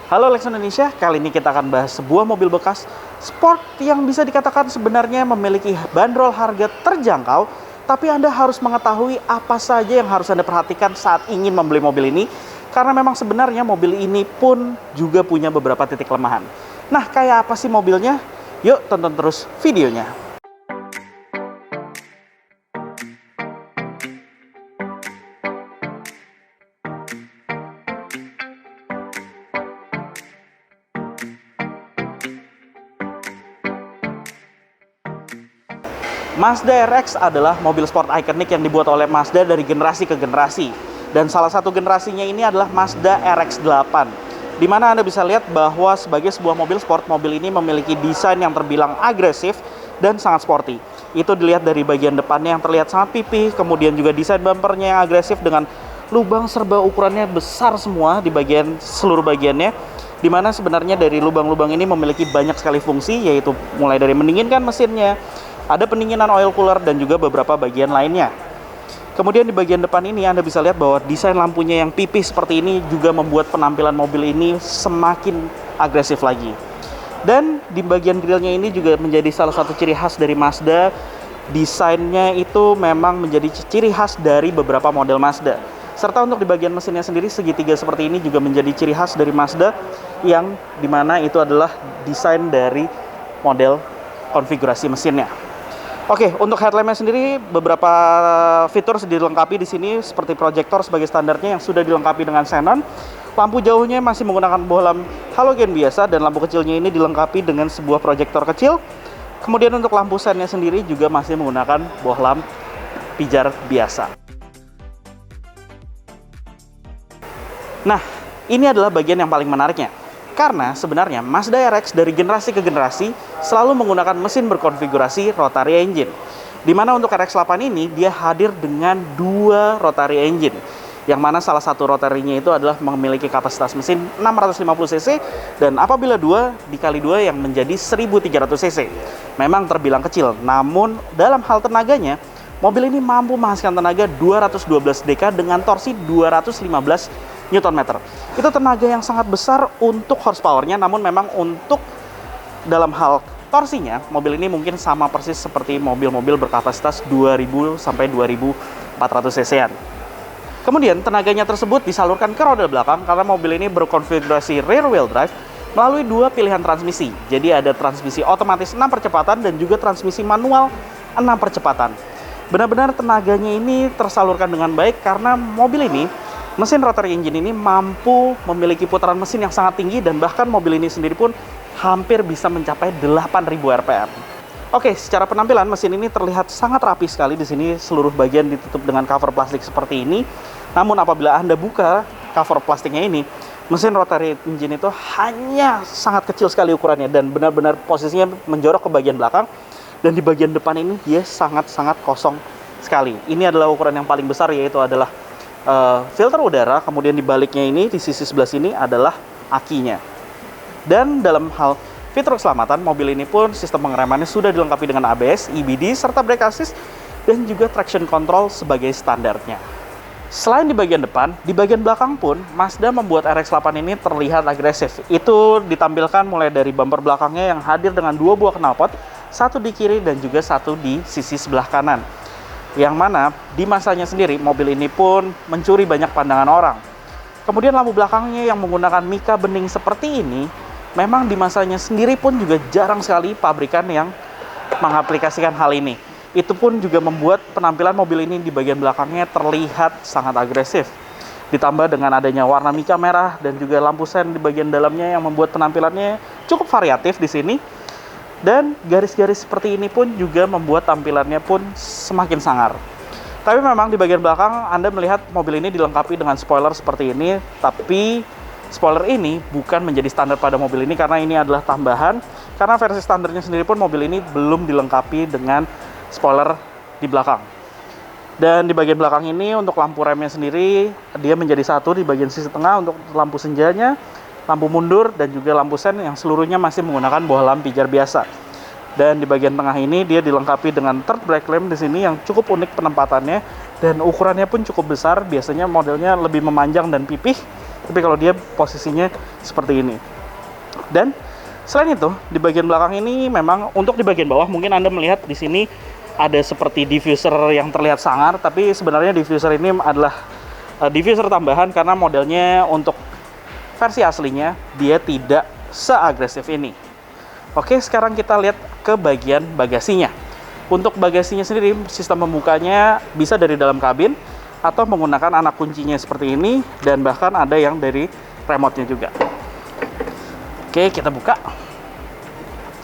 Halo Lex Indonesia, kali ini kita akan bahas sebuah mobil bekas sport yang bisa dikatakan sebenarnya memiliki bandrol harga terjangkau, tapi Anda harus mengetahui apa saja yang harus Anda perhatikan saat ingin membeli mobil ini, karena memang sebenarnya mobil ini pun juga punya beberapa titik kelemahan. Nah, kayak apa sih mobilnya? Yuk tonton terus videonya. Mazda RX adalah mobil sport ikonik yang dibuat oleh Mazda dari generasi ke generasi. Dan salah satu generasinya ini adalah Mazda RX-8. Di mana Anda bisa lihat bahwa sebagai sebuah mobil sport, mobil ini memiliki desain yang terbilang agresif dan sangat sporty. Itu dilihat dari bagian depannya yang terlihat sangat pipih, kemudian juga desain bumpernya yang agresif dengan lubang serba ukurannya besar semua di bagian seluruh bagiannya. Di mana sebenarnya dari lubang-lubang ini memiliki banyak sekali fungsi, yaitu mulai dari mendinginkan mesinnya, ada pendinginan oil cooler, dan juga beberapa bagian lainnya. Kemudian di bagian depan ini Anda bisa lihat bahwa desain lampunya yang pipih seperti ini juga membuat penampilan mobil ini semakin agresif lagi. Dan di bagian grillnya ini juga menjadi salah satu ciri khas dari Mazda. Desainnya itu memang menjadi ciri khas dari beberapa model Mazda. Serta untuk di bagian mesinnya sendiri, segitiga seperti ini juga menjadi ciri khas dari Mazda, yang dimana itu adalah desain dari model konfigurasi mesinnya. Oke, untuk headlampnya sendiri beberapa fitur dilengkapi di sini seperti proyektor sebagai standarnya yang sudah dilengkapi dengan xenon. Lampu jauhnya masih menggunakan bohlam halogen biasa, dan lampu kecilnya ini dilengkapi dengan sebuah proyektor kecil. Kemudian untuk lampu sennya sendiri juga masih menggunakan bohlam pijar biasa. Nah, ini adalah bagian yang paling menariknya. Karena sebenarnya Mazda RX dari generasi ke generasi selalu menggunakan mesin berkonfigurasi rotary engine. Di mana untuk RX-8 ini dia hadir dengan dua rotary engine. Yang mana salah satu rotary-nya itu adalah memiliki kapasitas mesin 650 cc, dan apabila 2 dikali 2 yang menjadi 1300 cc. Memang terbilang kecil, namun dalam hal tenaganya, mobil ini mampu menghasilkan tenaga 212 dk dengan torsi 215 Nm. Itu tenaga yang sangat besar untuk horsepower-nya, namun memang untuk dalam hal torsinya, mobil ini mungkin sama persis seperti mobil-mobil berkapasitas 2000 sampai 2400 cc-an. Kemudian tenaganya tersebut disalurkan ke roda belakang karena mobil ini berkonfigurasi rear wheel drive melalui dua pilihan transmisi. Jadi ada transmisi otomatis 6 percepatan dan juga transmisi manual 6 percepatan. Benar-benar tenaganya ini tersalurkan dengan baik karena mobil ini, mesin rotary engine ini mampu memiliki putaran mesin yang sangat tinggi, dan bahkan mobil ini sendiri pun hampir bisa mencapai 8000 rpm. Oke, secara penampilan mesin ini terlihat sangat rapi sekali. Di sini seluruh bagian ditutup dengan cover plastik seperti ini. Namun apabila Anda buka cover plastiknya ini, mesin rotary engine itu hanya sangat kecil sekali ukurannya dan benar-benar posisinya menjorok ke bagian belakang. Dan di bagian depan ini dia sangat-sangat kosong sekali. Ini adalah ukuran yang paling besar, yaitu adalah filter udara. Kemudian di baliknya ini, di sisi sebelah sini adalah akinya. Dan dalam hal fitur keselamatan, mobil ini pun sistem pengeremannya sudah dilengkapi dengan ABS, EBD, serta brake assist, dan juga traction control sebagai standarnya. Selain di bagian depan, di bagian belakang pun Mazda membuat RX-8 ini terlihat agresif. Itu ditampilkan mulai dari bumper belakangnya yang hadir dengan dua buah knalpot, satu di kiri dan juga satu di sisi sebelah kanan. Yang mana di masanya sendiri mobil ini pun mencuri banyak pandangan orang. Kemudian lampu belakangnya yang menggunakan mika bening seperti ini, memang di masanya sendiri pun juga jarang sekali pabrikan yang mengaplikasikan hal ini. Itu pun juga membuat penampilan mobil ini di bagian belakangnya terlihat sangat agresif. Ditambah dengan adanya warna mika merah dan juga lampu sen di bagian dalamnya yang membuat penampilannya cukup variatif di sini. Dan garis-garis seperti ini pun juga membuat tampilannya pun semakin sangar. Tapi memang di bagian belakang Anda melihat mobil ini dilengkapi dengan spoiler seperti ini. Tapi spoiler ini bukan menjadi standar pada mobil ini karena ini adalah tambahan. Karena versi standarnya sendiri pun mobil ini belum dilengkapi dengan spoiler di belakang. Dan di bagian belakang ini untuk lampu remnya sendiri dia menjadi satu di bagian sisi tengah untuk lampu senjanya, lampu mundur, dan juga lampu sen yang seluruhnya masih menggunakan bohlam pijar biasa. Dan di bagian tengah ini dia dilengkapi dengan third brake lamp di sini yang cukup unik penempatannya, dan ukurannya pun cukup besar. Biasanya modelnya lebih memanjang dan pipih. Tapi kalau dia posisinya seperti ini. Dan selain itu, di bagian belakang ini memang untuk di bagian bawah mungkin Anda melihat di sini ada seperti diffuser yang terlihat sangar, tapi sebenarnya diffuser ini adalah diffuser tambahan karena modelnya untuk versi aslinya dia tidak seagresif ini. Oke, sekarang kita lihat ke bagian bagasinya. Untuk bagasinya sendiri, sistem membukanya bisa dari dalam kabin atau menggunakan anak kuncinya seperti ini, dan bahkan ada yang dari remote-nya juga. Oke, kita buka.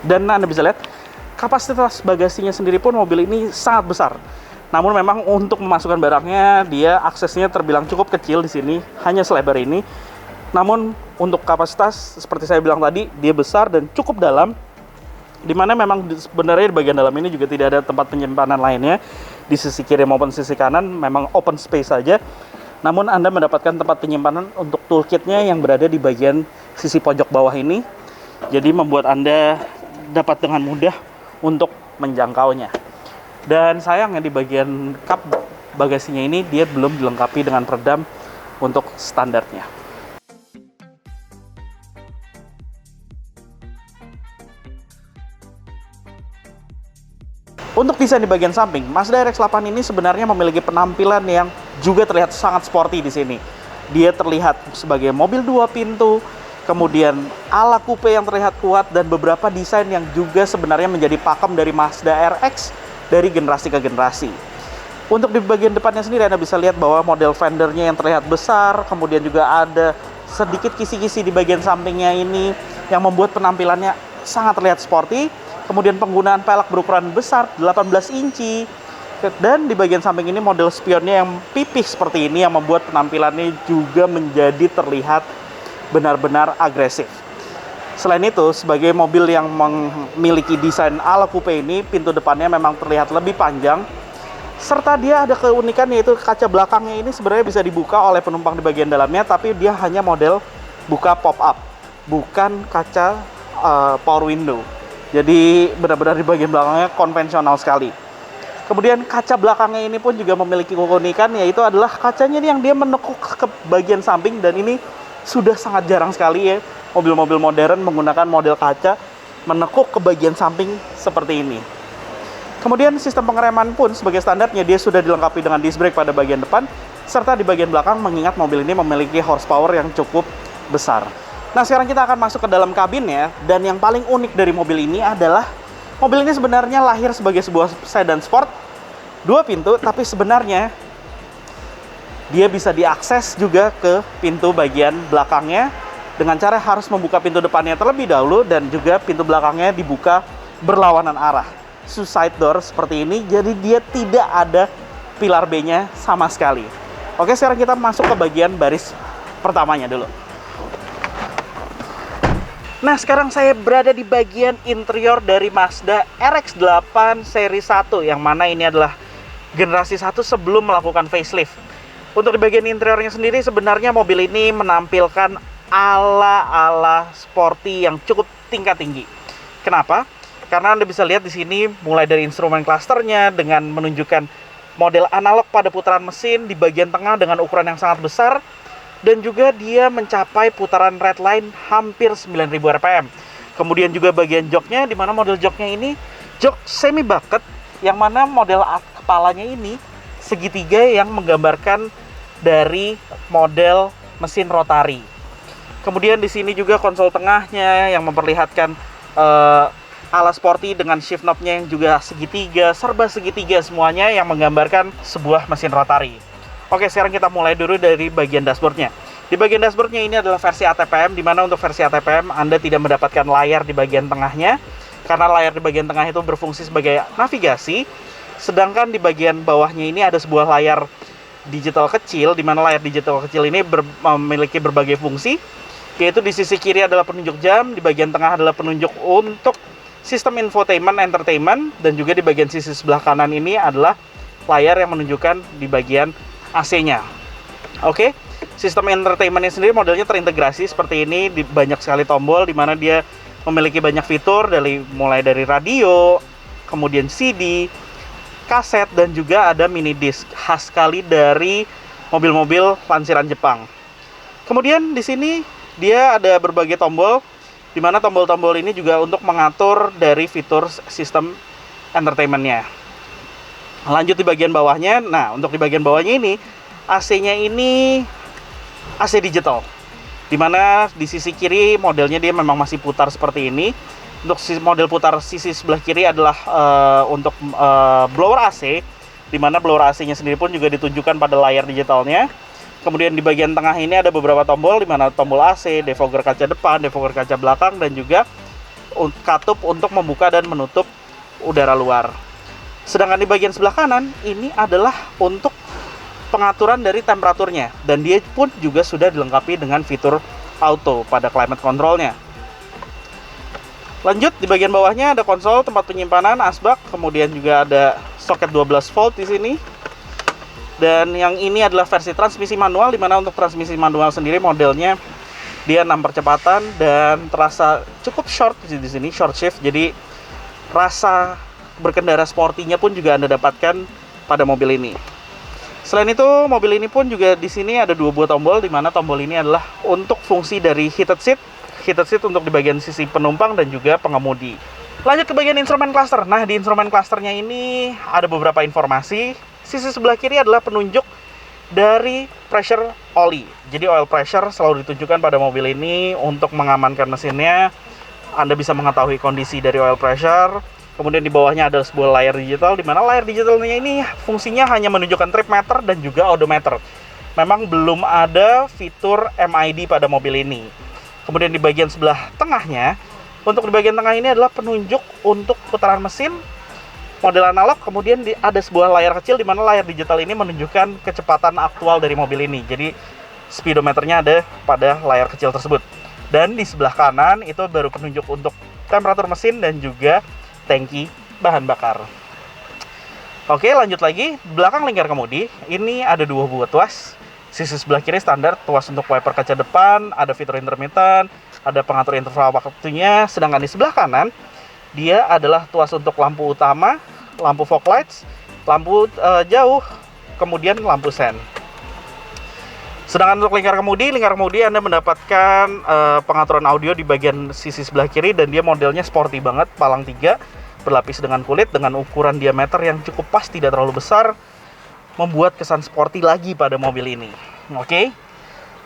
Dan Anda bisa lihat kapasitas bagasinya sendiri pun mobil ini sangat besar. Namun memang untuk memasukkan barangnya, dia aksesnya terbilang cukup kecil di sini, hanya selebar ini. Namun untuk kapasitas seperti saya bilang tadi, dia besar dan cukup dalam, dimana memang sebenarnya di bagian dalam ini juga tidak ada tempat penyimpanan lainnya. Di sisi kiri maupun sisi kanan memang open space saja. Namun Anda mendapatkan tempat penyimpanan untuk toolkitnya yang berada di bagian sisi pojok bawah ini. Jadi membuat Anda dapat dengan mudah untuk menjangkaunya. Dan sayangnya di bagian kap bagasinya ini dia belum dilengkapi dengan peredam untuk standarnya. Untuk desain di bagian samping, Mazda RX-8 ini sebenarnya memiliki penampilan yang juga terlihat sangat sporty di sini. Dia terlihat sebagai mobil 2 pintu, kemudian ala coupe yang terlihat kuat, dan beberapa desain yang juga sebenarnya menjadi pakem dari Mazda RX dari generasi ke generasi. Untuk di bagian depannya sendiri Anda bisa lihat bahwa model fendernya yang terlihat besar, kemudian juga ada sedikit kisi-kisi di bagian sampingnya ini yang membuat penampilannya sangat terlihat sporty. Kemudian penggunaan pelek berukuran besar 18 inci, dan di bagian samping ini model spionnya yang pipih seperti ini yang membuat penampilannya juga menjadi terlihat benar-benar agresif. Selain itu, sebagai mobil yang memiliki desain ala coupe ini, pintu depannya memang terlihat lebih panjang, serta dia ada keunikan yaitu kaca belakangnya ini sebenarnya bisa dibuka oleh penumpang di bagian dalamnya, tapi dia hanya model buka pop-up, bukan kaca power window. Jadi benar-benar di bagian belakangnya konvensional sekali. Kemudian kaca belakangnya ini pun juga memiliki keunikan, yaitu adalah kacanya yang dia menekuk ke bagian samping, dan ini sudah sangat jarang sekali ya mobil-mobil modern menggunakan model kaca menekuk ke bagian samping seperti ini. Kemudian sistem pengereman pun sebagai standarnya dia sudah dilengkapi dengan disc brake pada bagian depan, serta di bagian belakang mengingat mobil ini memiliki horsepower yang cukup besar. Nah, sekarang kita akan masuk ke dalam kabinnya, dan yang paling unik dari mobil ini adalah mobil ini sebenarnya lahir sebagai sebuah sedan sport 2 pintu, tapi sebenarnya dia bisa diakses juga ke pintu bagian belakangnya dengan cara harus membuka pintu depannya terlebih dahulu, dan juga pintu belakangnya dibuka berlawanan arah, suicide door seperti ini. Jadi dia tidak ada pilar B-nya sama sekali. Oke, sekarang kita masuk ke bagian baris pertamanya dulu. Nah, sekarang saya berada di bagian interior dari Mazda RX-8 seri 1, yang mana ini adalah generasi 1 sebelum melakukan facelift. Untuk di bagian interiornya sendiri, sebenarnya mobil ini menampilkan ala-ala sporty yang cukup tingkat tinggi. Kenapa? Karena Anda bisa lihat di sini mulai dari instrumen clusternya dengan menunjukkan model analog pada putaran mesin di bagian tengah dengan ukuran yang sangat besar, dan juga dia mencapai putaran red line hampir 9.000 rpm. Kemudian juga bagian joknya, di mana model joknya ini jok semi bucket, yang mana model kepalanya ini segitiga yang menggambarkan dari model mesin rotari. Kemudian di sini juga konsol tengahnya yang memperlihatkan ala sporty dengan shift knob-nya yang juga segitiga, serba segitiga semuanya yang menggambarkan sebuah mesin rotari. Oke, sekarang kita mulai dulu dari bagian dashboardnya. Di bagian dashboardnya ini adalah versi ATPM, di mana untuk versi ATPM Anda tidak mendapatkan layar di bagian tengahnya, karena layar di bagian tengah itu berfungsi sebagai navigasi, sedangkan di bagian bawahnya ini ada sebuah layar digital kecil, di mana layar digital kecil ini memiliki berbagai fungsi, yaitu di sisi kiri adalah penunjuk jam, di bagian tengah adalah penunjuk untuk sistem infotainment, entertainment, dan juga di bagian sisi sebelah kanan ini adalah layar yang menunjukkan di bagian AC-nya. Oke, sistem entertainment-nya sendiri modelnya terintegrasi seperti ini, di banyak sekali tombol, di mana dia memiliki banyak fitur mulai dari radio, kemudian CD, kaset, dan juga ada mini disc khas sekali dari mobil-mobil lansiran Jepang. Kemudian di sini dia ada berbagai tombol, di mana tombol-tombol ini juga untuk mengatur dari fitur sistem entertainment-nya. Lanjut di bagian bawahnya. Nah, untuk di bagian bawahnya ini AC-nya ini AC digital, di mana di sisi kiri modelnya dia memang masih putar seperti ini. Untuk model putar sisi sebelah kiri adalah untuk blower AC, di mana blower AC-nya sendiri pun juga ditunjukkan pada layar digitalnya. Kemudian di bagian tengah ini ada beberapa tombol, di mana tombol AC, defogger kaca depan, defogger kaca belakang, dan juga katup untuk membuka dan menutup udara luar. Sedangkan di bagian sebelah kanan ini adalah untuk pengaturan dari temperaturnya, dan dia pun juga sudah dilengkapi dengan fitur auto pada climate controlnya. Lanjut di bagian bawahnya ada konsol tempat penyimpanan asbak, kemudian juga ada soket 12 volt di sini. Dan yang ini adalah versi transmisi manual, di mana untuk transmisi manual sendiri modelnya dia 6 percepatan dan terasa cukup short di sini, short shift. Jadi rasa berkendara sportinya pun juga Anda dapatkan pada mobil ini. Selain itu, mobil ini pun juga di sini ada 2 buah tombol, di mana tombol ini adalah untuk fungsi dari heated seat untuk di bagian sisi penumpang dan juga pengemudi. Lanjut ke bagian instrumen cluster. Nah, di instrumen clusternya ini ada beberapa informasi. Sisi sebelah kiri adalah penunjuk dari pressure oli. Jadi oil pressure selalu ditunjukkan pada mobil ini untuk mengamankan mesinnya. Anda bisa mengetahui kondisi dari oil pressure. Kemudian di bawahnya ada sebuah layar digital, di mana layar digitalnya ini fungsinya hanya menunjukkan trip meter dan juga odometer. Memang belum ada fitur MID pada mobil ini. Kemudian di bagian sebelah tengahnya, untuk di bagian tengah ini adalah penunjuk untuk putaran mesin model analog. Kemudian ada sebuah layar kecil, di mana layar digital ini menunjukkan kecepatan aktual dari mobil ini. Jadi speedometernya ada pada layar kecil tersebut. Dan di sebelah kanan itu baru penunjuk untuk temperatur mesin dan juga tangki bahan bakar. Oke, lanjut lagi. Belakang lingkar kemudi ini ada 2 buah tuas. Sisi sebelah kiri standar tuas untuk wiper kaca depan, ada fitur intermittent, ada pengatur interval waktunya. Sedangkan di sebelah kanan dia adalah tuas untuk lampu utama, lampu fog lights, lampu jauh, kemudian lampu sen. Sedangkan untuk lingkar kemudi Anda mendapatkan pengaturan audio di bagian sisi sebelah kiri, dan dia modelnya sporty banget, palang 3, berlapis dengan kulit dengan ukuran diameter yang cukup pas, tidak terlalu besar, membuat kesan sporty lagi pada mobil ini. Oke.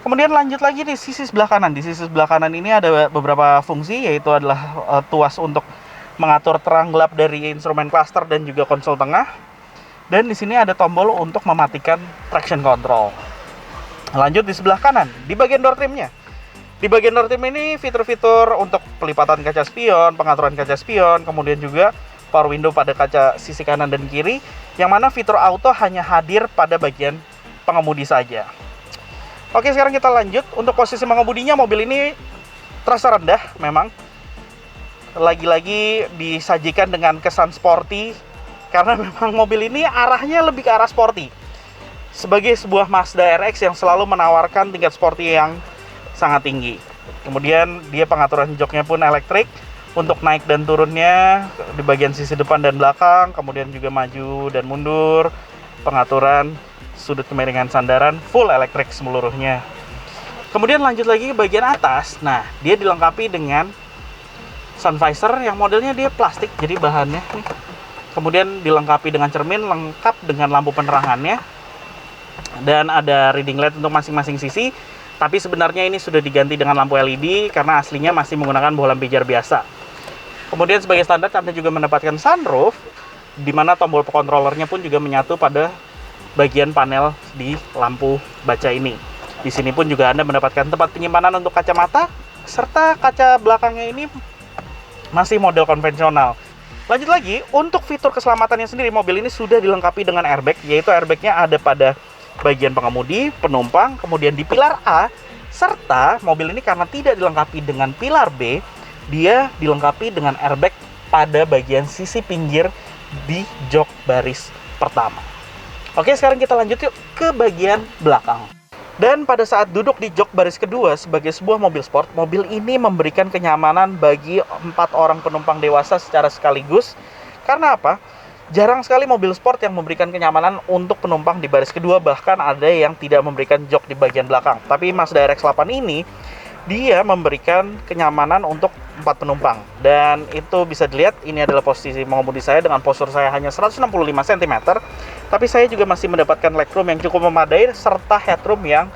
Kemudian lanjut lagi di sisi sebelah kanan. Di sisi sebelah kanan ini ada beberapa fungsi, yaitu adalah tuas untuk mengatur terang gelap dari instrumen cluster dan juga konsol tengah. Dan di sini ada tombol untuk mematikan traction control. Lanjut di sebelah kanan, di bagian door trimnya. Di bagian door trim ini fitur-fitur untuk pelipatan kaca spion, pengaturan kaca spion, kemudian juga power window pada kaca sisi kanan dan kiri, yang mana fitur auto hanya hadir pada bagian pengemudi saja. Oke, sekarang kita lanjut. Untuk posisi mengemudinya, mobil ini terasa rendah memang. Lagi-lagi disajikan dengan kesan sporty, karena memang mobil ini arahnya lebih ke arah sporty. Sebagai sebuah Mazda RX yang selalu menawarkan tingkat sporty yang sangat tinggi. Kemudian dia pengaturan joknya pun elektrik untuk naik dan turunnya di bagian sisi depan dan belakang, kemudian juga maju dan mundur, pengaturan sudut kemiringan sandaran full elektrik seluruhnya. Kemudian lanjut lagi ke bagian atas. Nah, dia dilengkapi dengan sun visor yang modelnya dia plastik, jadi bahannya nih. Kemudian dilengkapi dengan cermin lengkap dengan lampu penerangannya, dan ada reading light untuk masing-masing sisi. Tapi sebenarnya ini sudah diganti dengan lampu LED karena aslinya masih menggunakan bohlam pijar biasa. Kemudian sebagai standar Anda juga mendapatkan sunroof, di mana tombol controllernya pun juga menyatu pada bagian panel di lampu baca ini. Di sini pun juga Anda mendapatkan tempat penyimpanan untuk kacamata, serta kaca belakangnya ini masih model konvensional. Lanjut lagi, untuk fitur keselamatannya sendiri, mobil ini sudah dilengkapi dengan airbag, yaitu airbagnya ada pada bagian pengemudi, penumpang, kemudian di pilar A, serta mobil ini karena tidak dilengkapi dengan pilar B, dia dilengkapi dengan airbag pada bagian sisi pinggir di jok baris pertama. Oke, sekarang kita lanjut yuk ke bagian belakang. Dan pada saat duduk di jok baris kedua sebagai sebuah mobil sport, mobil ini memberikan kenyamanan bagi 4 orang penumpang dewasa secara sekaligus. Karena apa? Jarang sekali mobil sport yang memberikan kenyamanan untuk penumpang di baris kedua, bahkan ada yang tidak memberikan jok di bagian belakang. Tapi Mazda RX-8 ini, dia memberikan kenyamanan untuk 4 penumpang. Dan itu bisa dilihat, ini adalah posisi mengemudi saya dengan postur saya hanya 165 cm. Tapi saya juga masih mendapatkan legroom yang cukup memadai, serta headroom yang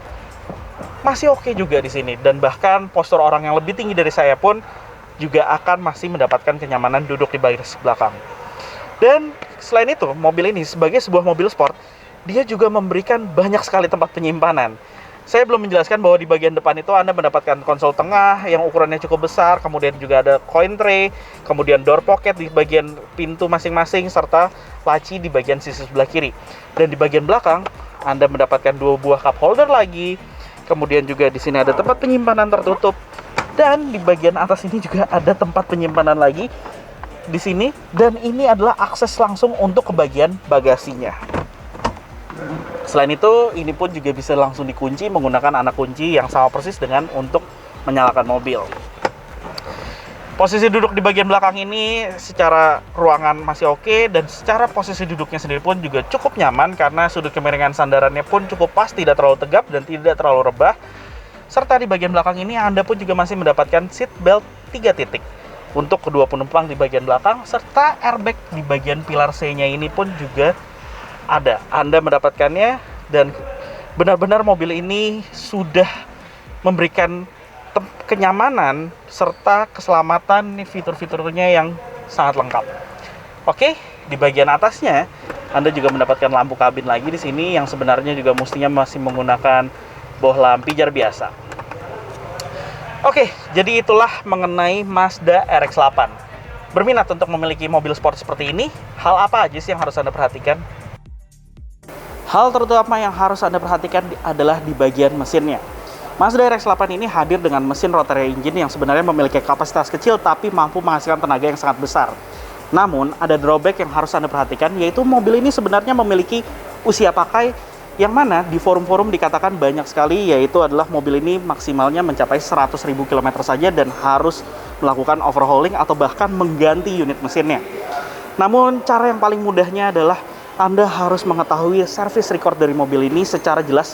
masih oke juga di sini. Dan bahkan postur orang yang lebih tinggi dari saya pun juga akan masih mendapatkan kenyamanan duduk di baris belakang. Dan selain itu, mobil ini sebagai sebuah mobil sport, dia juga memberikan banyak sekali tempat penyimpanan. Saya belum menjelaskan bahwa di bagian depan itu Anda mendapatkan konsol tengah yang ukurannya cukup besar, kemudian juga ada coin tray, kemudian door pocket di bagian pintu masing-masing, serta laci di bagian sisi sebelah kiri. Dan di bagian belakang, Anda mendapatkan 2 buah cup holder lagi, kemudian juga di sini ada tempat penyimpanan tertutup, dan di bagian atas ini juga ada tempat penyimpanan lagi di sini, dan ini adalah akses langsung untuk ke bagian bagasinya. Selain itu, ini pun juga bisa langsung dikunci menggunakan anak kunci yang sama persis dengan untuk menyalakan mobil. Posisi duduk di bagian belakang ini secara ruangan masih oke, dan secara posisi duduknya sendiri pun juga cukup nyaman karena sudut kemiringan sandarannya pun cukup pas, tidak terlalu tegap dan tidak terlalu rebah. Serta di bagian belakang ini Anda pun juga masih mendapatkan seat belt 3 titik untuk kedua penumpang di bagian belakang, serta airbag di bagian pilar C-nya ini pun juga ada. Anda mendapatkannya, dan benar-benar mobil ini sudah memberikan kenyamanan serta keselamatan, fitur-fiturnya yang sangat lengkap. Oke, di bagian atasnya Anda juga mendapatkan lampu kabin lagi di sini yang sebenarnya juga mestinya masih menggunakan bohlam pijar biasa. Oke, jadi itulah mengenai Mazda RX-8. Berminat untuk memiliki mobil sport seperti ini? Hal apa aja sih yang harus Anda perhatikan? Hal terutama yang harus Anda perhatikan adalah di bagian mesinnya. Mazda RX-8 ini hadir dengan mesin rotary engine yang sebenarnya memiliki kapasitas kecil tapi mampu menghasilkan tenaga yang sangat besar. Namun, ada drawback yang harus Anda perhatikan, yaitu mobil ini sebenarnya memiliki usia pakai yang mana di forum-forum dikatakan banyak sekali, yaitu adalah mobil ini maksimalnya mencapai 100.000 km saja dan harus melakukan overhauling atau bahkan mengganti unit mesinnya. Namun cara yang paling mudahnya adalah Anda harus mengetahui service record dari mobil ini secara jelas,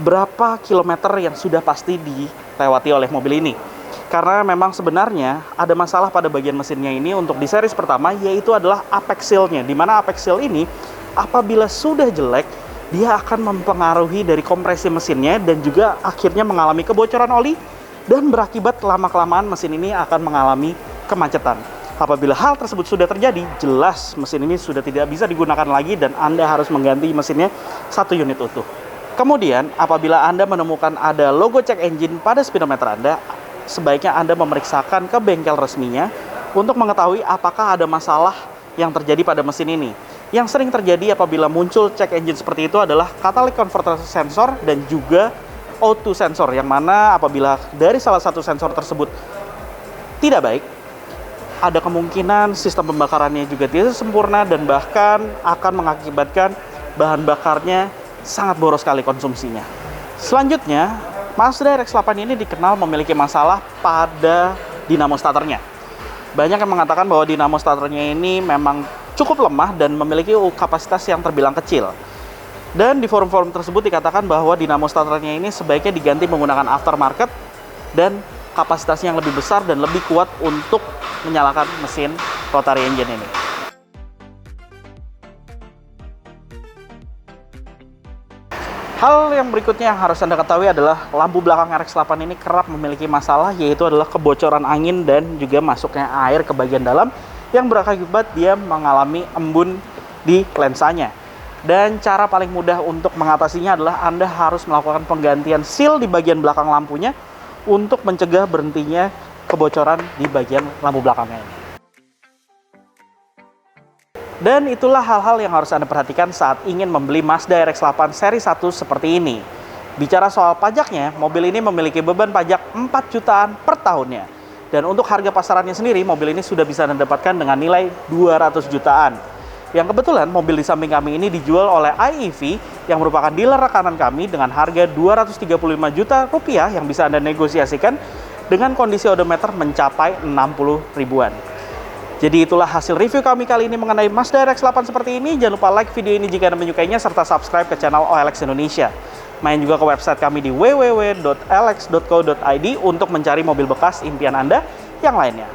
berapa kilometer yang sudah pasti dilewati oleh mobil ini. Karena memang sebenarnya ada masalah pada bagian mesinnya ini untuk di series pertama, yaitu adalah apex seal-nya, di mana apex seal ini apabila sudah jelek, dia akan mempengaruhi dari kompresi mesinnya dan juga akhirnya mengalami kebocoran oli, dan berakibat lama-kelamaan mesin ini akan mengalami kemacetan. Apabila hal tersebut sudah terjadi, jelas mesin ini sudah tidak bisa digunakan lagi dan Anda harus mengganti mesinnya 1 unit utuh. Kemudian, apabila Anda menemukan ada logo check engine pada speedometer Anda, sebaiknya Anda memeriksakan ke bengkel resminya untuk mengetahui apakah ada masalah yang terjadi pada mesin ini. Yang sering terjadi apabila muncul check engine seperti itu adalah catalytic converter sensor dan juga O2 sensor, yang mana apabila dari salah satu sensor tersebut tidak baik, ada kemungkinan sistem pembakarannya juga tidak sempurna dan bahkan akan mengakibatkan bahan bakarnya sangat boros sekali konsumsinya. Selanjutnya, Mazda RX-8 ini dikenal memiliki masalah pada dinamo starternya. Banyak yang mengatakan bahwa dinamo starternya ini memang cukup lemah dan memiliki kapasitas yang terbilang kecil. Dan di forum-forum tersebut dikatakan bahwa dinamo starternya ini sebaiknya diganti menggunakan aftermarket dan kapasitasnya yang lebih besar dan lebih kuat untuk menyalakan mesin rotary engine ini. Hal yang berikutnya yang harus Anda ketahui adalah lampu belakang RX-8 ini kerap memiliki masalah, yaitu adalah kebocoran angin dan juga masuknya air ke bagian dalam yang berakibat dia mengalami embun di lensanya. Dan cara paling mudah untuk mengatasinya adalah Anda harus melakukan penggantian seal di bagian belakang lampunya untuk mencegah berhentinya kebocoran di bagian lampu belakangnya ini. Dan itulah hal-hal yang harus Anda perhatikan saat ingin membeli Mazda RX-8 seri 1 seperti ini. Bicara soal pajaknya, mobil ini memiliki beban pajak 4 jutaan per tahunnya. Dan untuk harga pasarannya sendiri, mobil ini sudah bisa Anda dapatkan dengan nilai 200 jutaan. Yang kebetulan mobil di samping kami ini dijual oleh IEV yang merupakan dealer rekanan kami dengan harga 235 juta rupiah yang bisa Anda negosiasikan dengan kondisi odometer mencapai 60 ribuan. Jadi itulah hasil review kami kali ini mengenai Mazda RX-8 seperti ini. Jangan lupa like video ini jika Anda menyukainya, serta subscribe ke channel OLX Indonesia. Main juga ke website kami di www.lx.co.id untuk mencari mobil bekas impian Anda yang lainnya.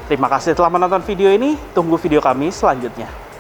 Terima kasih telah menonton video ini, tunggu video kami selanjutnya.